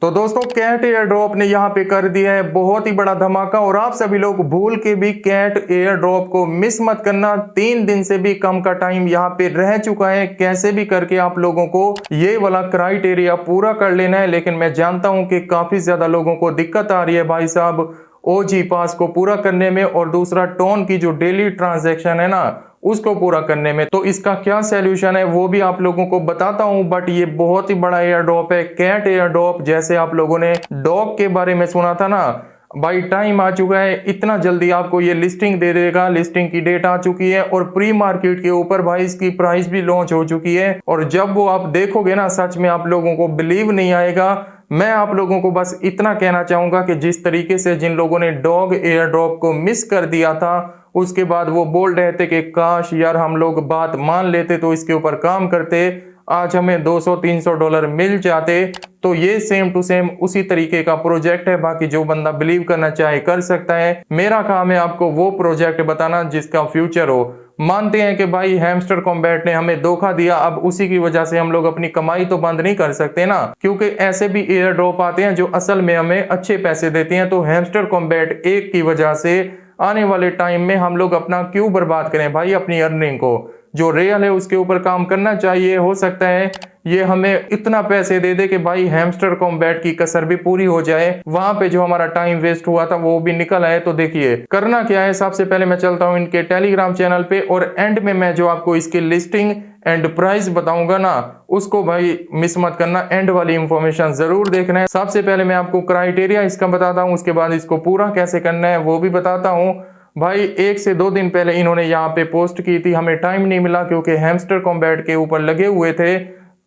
तो दोस्तों cat air drop ने यहाँ पे कर दिया है बहुत ही बड़ा धमाका और आप सभी लोग भूल के भी कैट एयर ड्रॉप को मिस मत करना। 3 दिन से भी कम का टाइम यहाँ पे रह चुका है, कैसे भी करके आप लोगों को ये वाला क्राइटेरिया पूरा कर लेना है। लेकिन मैं जानता हूँ कि काफी ज्यादा लोगों को दिक्कत आ रही है भाई साहब ओजी पास को पूरा करने में और दूसरा टोन की जो डेली ट्रांजैक्शन है ना उसको पूरा करने में। तो इसका क्या सॉल्यूशन है वो भी आप लोगों को बताता हूं। बट ये बहुत ही बड़ा एयर ड्रॉप है कैट एयर ड्रॉप। जैसे आप लोगों ने डॉग के बारे में सुना था ना भाई, टाइम आ चुका है, इतना जल्दी आपको ये लिस्टिंग दे देगा। लिस्टिंग की डेट आ चुकी है और प्री मार्केट के ऊपर भाई इसकी प्राइस भी लॉन्च हो चुकी है। और जब वो आप देखोगे ना सच में आप लोगों को बिलीव नहीं आएगा। मैं आप लोगों को बस इतना कहना चाहूंगा कि जिस तरीके से जिन लोगों ने डॉग एयर ड्रॉप को मिस कर दिया था उसके बाद वो बोल रहे थे कि काश यार हम लोग बात मान लेते तो इसके ऊपर काम करते, आज हमें $200-300 मिल जाते। तो ये सेम टू सेम उसी तरीके का प्रोजेक्ट है। बाकी जो बंदा बिलीव करना चाहे कर सकता है। मेरा काम है आपको वो प्रोजेक्ट बताना जिसका फ्यूचर हो। मानते हैं कि भाई हैमस्टर कॉम्बैट ने हमें धोखा दिया, अब उसी की वजह से हम लोग अपनी कमाई तो बंद नहीं कर सकते ना, क्योंकि ऐसे भी एयर ड्रॉप आते हैं जो असल में हमें अच्छे पैसे देते हैं। तो हैमस्टर कॉम्बैट एक की वजह से आने वाले टाइम में हम लोग अपना क्यों बर्बाद करें भाई अपनी अर्निंग को। जो रियल है उसके ऊपर काम करना चाहिए। हो सकता है ये हमें इतना पैसे दे दे कि भाई हैमस्टर कॉम्बैट की कसर भी पूरी हो जाए, वहां पे जो हमारा टाइम वेस्ट हुआ था वो भी निकल आए। तो देखिए करना क्या है, सबसे पहले मैं चलता हूं इनके टेलीग्राम चैनल पे और एंड में मैं जो आपको इसकी लिस्टिंग एंड प्राइस बताऊंगा ना उसको भाई मिस मत करना, एंड वाली इंफॉर्मेशन जरूर देखना है। सबसे पहले मैं आपको क्राइटेरिया इसका बताता हूँ, उसके बाद इसको पूरा कैसे करना है वो भी बताता हूँ। भाई 1 से 2 दिन पहले इन्होंने यहाँ पे पोस्ट की थी, हमें टाइम नहीं मिला क्योंकि हैमस्टर कॉम्बैट के ऊपर लगे हुए थे।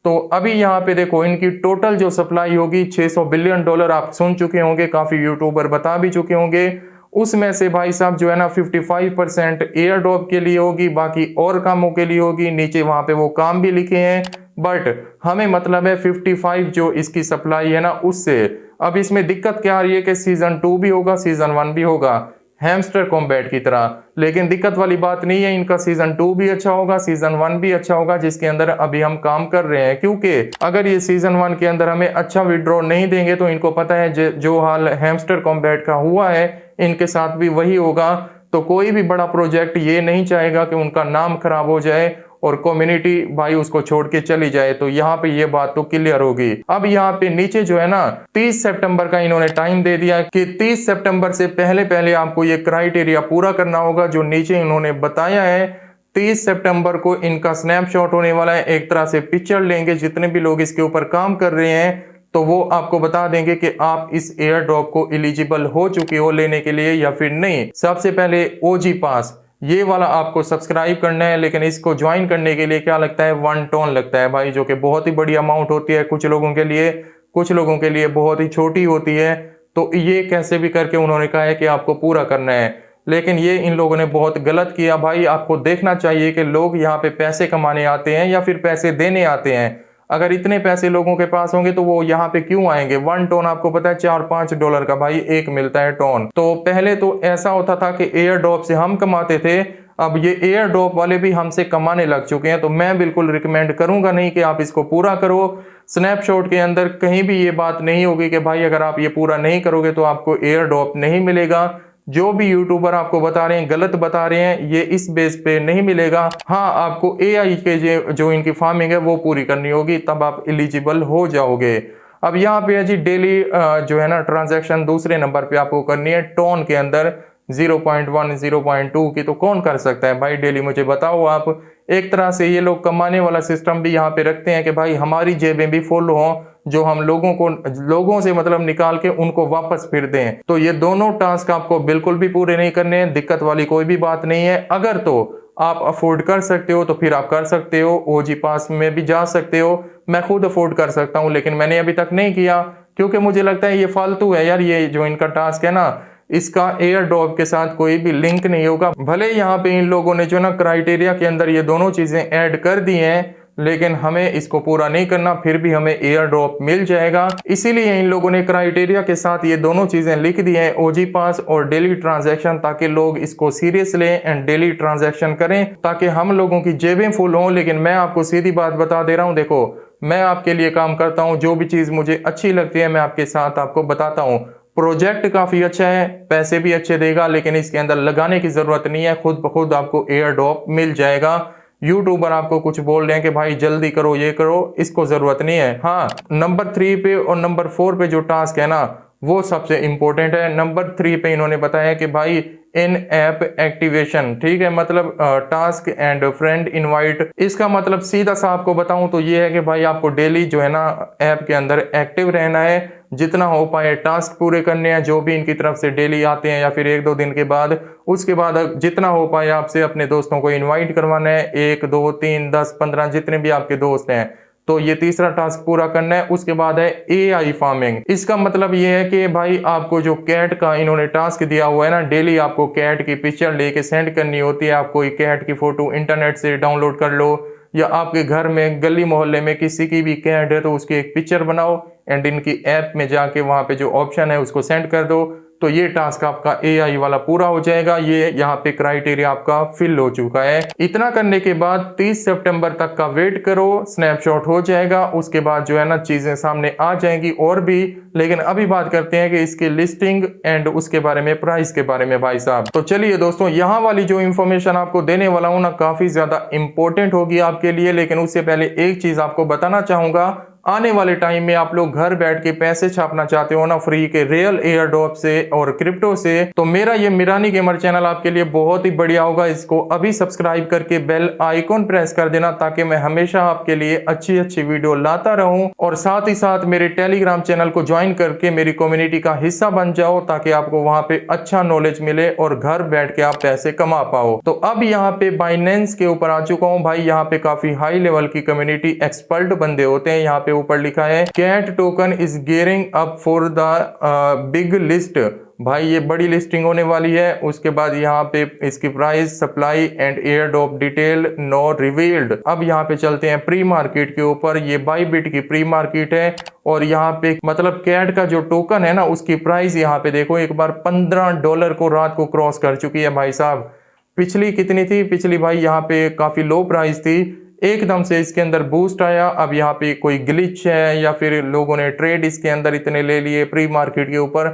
तो अभी यहाँ पे देखो इनकी टोटल जो सप्लाई होगी $600 बिलियन, आप सुन चुके होंगे, काफी यूट्यूबर बता भी चुके होंगे। उसमें से भाई साहब जो है ना 55% एयर ड्रॉप के लिए होगी, बाकी और कामों के लिए होगी। नीचे वहां पे वो काम भी लिखे हैं, बट हमें मतलब है 55 जो इसकी सप्लाई है ना उससे। अब इसमें दिक्कत क्या आ रही है कि सीजन 2 भी होगा, सीजन 1 भी होगा हैमस्टर कॉम्बैट की तरह। लेकिन दिक्कत वाली बात नहीं है, इनका सीजन 2 भी अच्छा होगा, सीजन 1 भी अच्छा होगा, जिसके अंदर अभी हम काम कर रहे हैं। क्योंकि अगर ये सीजन 1 के अंदर हमें अच्छा विड्रॉ नहीं देंगे तो इनको पता है जो हाल हैमस्टर कॉम्बैट का हुआ है इनके साथ भी वही होगा। तो कोई भी बड़ा प्रोजेक्ट ये नहीं चाहेगा कि उनका नाम खराब हो जाए और कम्युनिटी भाई उसको छोड़ के चली जाए। तो यहाँ पे ये बात तो क्लियर होगी। अब यहाँ पे नीचे जो है ना 30 सितंबर का इन्होंने टाइम दे दिया कि 30 सितंबर से पहले पहले आपको ये क्राइटेरिया पूरा करना होगा जो नीचे इन्होंने बताया है। 30 सितंबर को इनका स्नैपशॉट होने वाला है, एक तरह से पिक्चर लेंगे जितने भी लोग इसके ऊपर काम कर रहे हैं, तो वो आपको बता देंगे कि आप इस एयर ड्रॉप को एलिजिबल हो चुके हो लेने के लिए या फिर नहीं। सबसे पहले ओजी पास ये वाला आपको सब्सक्राइब करना है, लेकिन इसको ज्वाइन करने के लिए क्या लगता है 1 टोन लगता है भाई, जो कि बहुत ही बड़ी अमाउंट होती है कुछ लोगों के लिए, कुछ लोगों के लिए बहुत ही छोटी होती है। तो ये कैसे भी करके उन्होंने कहा है कि आपको पूरा करना है, लेकिन ये इन लोगों ने बहुत गलत किया भाई। आपको देखना चाहिए कि लोग यहाँ पे पैसे कमाने आते हैं या फिर पैसे देने आते हैं। अगर इतने पैसे लोगों के पास होंगे तो वो यहाँ पे क्यों आएंगे। 1 टोन आपको पता है $4-5 का भाई एक मिलता है टोन। तो पहले तो ऐसा होता था कि एयर ड्रॉप से हम कमाते थे, अब ये एयर ड्रॉप वाले भी हमसे कमाने लग चुके हैं। तो मैं बिल्कुल रिकमेंड करूंगा नहीं कि आप इसको पूरा करो। स्नैपशॉट के अंदर कहीं भी ये बात नहीं होगी कि भाई अगर आप ये पूरा नहीं करोगे तो आपको एयर ड्रॉप नहीं मिलेगा। जो भी यूट्यूबर आपको बता रहे हैं गलत बता रहे हैं, ये इस बेस पे नहीं मिलेगा। हाँ आपको एआई के जो इनकी फार्मिंग है वो पूरी करनी होगी, तब आप एलिजिबल हो जाओगे। अब यहाँ पे है जी डेली जो है ना ट्रांजैक्शन दूसरे नंबर पे आपको करनी है टोन के अंदर 0.1 0.2 की। तो कौन कर सकता है भाई डेली, मुझे बताओ आप। एक तरह से ये लोग कमाने वाला सिस्टम भी यहाँ पे रखते हैं कि भाई हमारी जेबें भी फुल हों, जो हम लोगों से मतलब निकाल के उनको वापस फिर दें। तो ये दोनों टास्क आपको बिल्कुल भी पूरे नहीं करने हैं, दिक्कत वाली कोई भी बात नहीं है। अगर तो आप अफोर्ड कर सकते हो तो फिर आप कर सकते हो, ओजी पास में भी जा सकते हो। मैं खुद अफोर्ड कर सकता हूं लेकिन मैंने अभी तक नहीं किया क्योंकि मुझे लगता है ये फालतू है यार। ये जो इनका टास्क है ना इसका एयर ड्रॉप के साथ कोई भी लिंक नहीं होगा। भले यहाँ पे इन लोगों ने जो ना क्राइटेरिया के अंदर ये दोनों चीजें ऐड कर दी हैं, लेकिन हमें इसको पूरा नहीं करना, फिर भी हमें एयर ड्रॉप मिल जाएगा। इसीलिए इन लोगों ने क्राइटेरिया के साथ ये दोनों चीजें लिख दी हैं, ओजी पास और डेली ट्रांजैक्शन, ताकि लोग इसको सीरियस लें एंड डेली ट्रांजैक्शन करें ताकि हम लोगों की जेबें फुल हों। लेकिन मैं आपको सीधी बात बता दे रहा हूं, देखो मैं आपके लिए काम करता हूँ, जो भी चीज़ मुझे अच्छी लगती है मैं आपके साथ आपको बताता हूँ। प्रोजेक्ट काफ़ी अच्छा है, पैसे भी अच्छे देगा, लेकिन इसके अंदर लगाने की ज़रूरत नहीं है, खुद ब खुद आपको एयर ड्रॉप मिल जाएगा। यूट्यूबर आपको कुछ बोल रहे हैं कि भाई जल्दी करो, ये करो, इसको ज़रूरत नहीं है। हाँ, नंबर 3 पे और नंबर 4 पे जो टास्क है ना, वो सबसे इंपॉर्टेंट है। नंबर 3 पे इन्होंने बताया कि भाई इन ऐप एक्टिवेशन, ठीक है, मतलब टास्क एंड फ्रेंड इनवाइट। इसका मतलब सीधा सा आपको बताऊं तो ये है कि भाई आपको डेली जो है ना ऐप के अंदर एक्टिव रहना है, जितना हो पाए टास्क पूरे करने हैं जो भी इनकी तरफ से डेली आते हैं, या फिर 1-2 दिन के बाद। उसके बाद जितना हो पाए आपसे अपने दोस्तों को इनवाइट करवाना है, 1, 2, 3, 10, 15 जितने भी आपके दोस्त हैं। तो ये तीसरा टास्क पूरा करना है। उसके बाद है एआई फार्मिंग। इसका मतलब ये है कि भाई आपको जो कैट का इन्होंने टास्क दिया हुआ है ना, डेली आपको कैट की पिक्चर लेके सेंड करनी होती है। आप कोई कैट की फोटो इंटरनेट से डाउनलोड कर लो, या आपके घर में गली मोहल्ले में किसी की भी कैट है तो उसकी एक पिक्चर बनाओ एंड इनकी ऐप में जाके वहां पे जो ऑप्शन है उसको सेंड कर दो। तो ये टास्क आपका एआई वाला पूरा हो जाएगा। ये यहाँ पे क्राइटेरिया आपका फिल हो चुका है। इतना करने के बाद 30 सितंबर तक का वेट करो, स्नैपशॉट हो जाएगा। उसके बाद जो है ना चीजें सामने आ जाएंगी और भी। लेकिन अभी बात करते हैं कि इसकी लिस्टिंग एंड उसके बारे में, प्राइस के बारे में भाई साहब। तो चलिए दोस्तों, यहाँ वाली जो इंफॉर्मेशन आपको देने वाला हूँ ना, काफी ज्यादा इंपॉर्टेंट होगी आपके लिए। लेकिन उससे पहले एक चीज आपको बताना चाहूंगा, आने वाले टाइम में आप लोग घर बैठ के पैसे छापना चाहते हो ना फ्री के, रियल एयर ड्रॉप से और क्रिप्टो से, तो मेरा ये मिरानी गेमर चैनल आपके लिए बहुत ही बढ़िया होगा। इसको अभी सब्सक्राइब करके बेल आइकॉन प्रेस कर देना, ताकि मैं हमेशा आपके लिए अच्छी अच्छी वीडियो लाता रहूं। और साथ ही साथ मेरे टेलीग्राम चैनल को ज्वाइन करके मेरी कम्युनिटी का हिस्सा बन जाओ, ताकि आपको वहां पे अच्छा नॉलेज मिले और घर बैठ के आप पैसे कमा पाओ। तो अब यहाँ पे बाइनेंस के ऊपर आ चुका हूँ भाई। यहाँ पे काफी हाई लेवल की कम्युनिटी एक्सपर्ट बंदे होते हैं। यहाँ पे ऊपर लिखा है cat token is gearing up for the big list. भाई ये बड़ी लिस्टिंग होने वाली है। उसके बाद यहाँ पे इसकी price, supply and airdrop detail no revealed. अब यहाँ पे चलते हैं प्री मार्केट के ऊपर। ये बाईबिट की प्री मार्केट है और यहाँ पे मतलब कैट का जो टोकन है ना, उसकी प्राइस यहाँ पे देखो एक बार $15 को रात को क्रॉस कर चुकी है भाई साहब। पिछली कितनी थी? पिछली भाई यहाँ पे काफी लो प्राइस थी, एकदम से इसके अंदर बूस्ट आया। अब यहाँ पे कोई ग्लिच है या फिर लोगों ने ट्रेड इसके अंदर इतने ले लिए, प्री मार्केट के ऊपर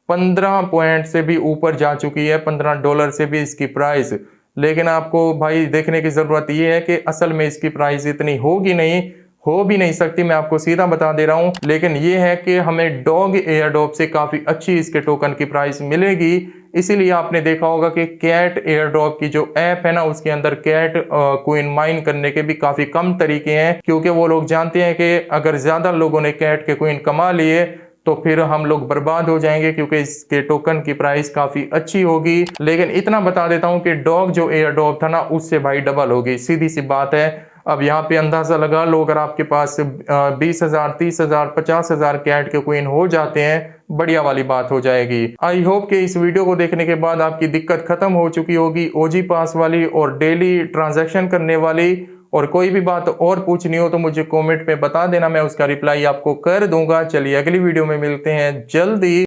15 पॉइंट से भी ऊपर जा चुकी है, $15 से भी इसकी प्राइस। लेकिन आपको भाई देखने की जरूरत यह है कि असल में इसकी प्राइस इतनी होगी नहीं, हो भी नहीं सकती, मैं आपको सीधा बता दे रहा हूं। लेकिन ये है कि हमें डॉग एयरड्रॉप से काफी अच्छी इसके टोकन की प्राइस मिलेगी। इसीलिए आपने देखा होगा कि कैट एयरड्रॉप की जो ऐप है ना, उसके अंदर कैट क्वीन माइन करने के भी काफी कम तरीके हैं, क्योंकि वो लोग जानते हैं कि अगर ज्यादा लोगों ने कैट के क्वीन कमा लिए तो फिर हम लोग बर्बाद हो जाएंगे, क्योंकि इसके टोकन की प्राइस काफी अच्छी होगी। लेकिन इतना बता देता हूं कि डॉग जो एयरड्रॉप था ना, उससे भाई डबल होगी, सीधी सी बात है। अब यहाँ पे अंदाजा लगा लो, अगर आपके पास 20,000, 30,000, 50,000 कैट के क्वीन हो जाते हैं, बढ़िया वाली बात हो जाएगी। आई होप कि इस वीडियो को देखने के बाद आपकी दिक्कत खत्म हो चुकी होगी, ओजी पास वाली और डेली ट्रांजैक्शन करने वाली। और कोई भी बात और पूछनी हो तो मुझे कमेंट में बता देना, मैं उसका रिप्लाई आपको कर दूंगा। चलिए अगली वीडियो में मिलते हैं जल्दी।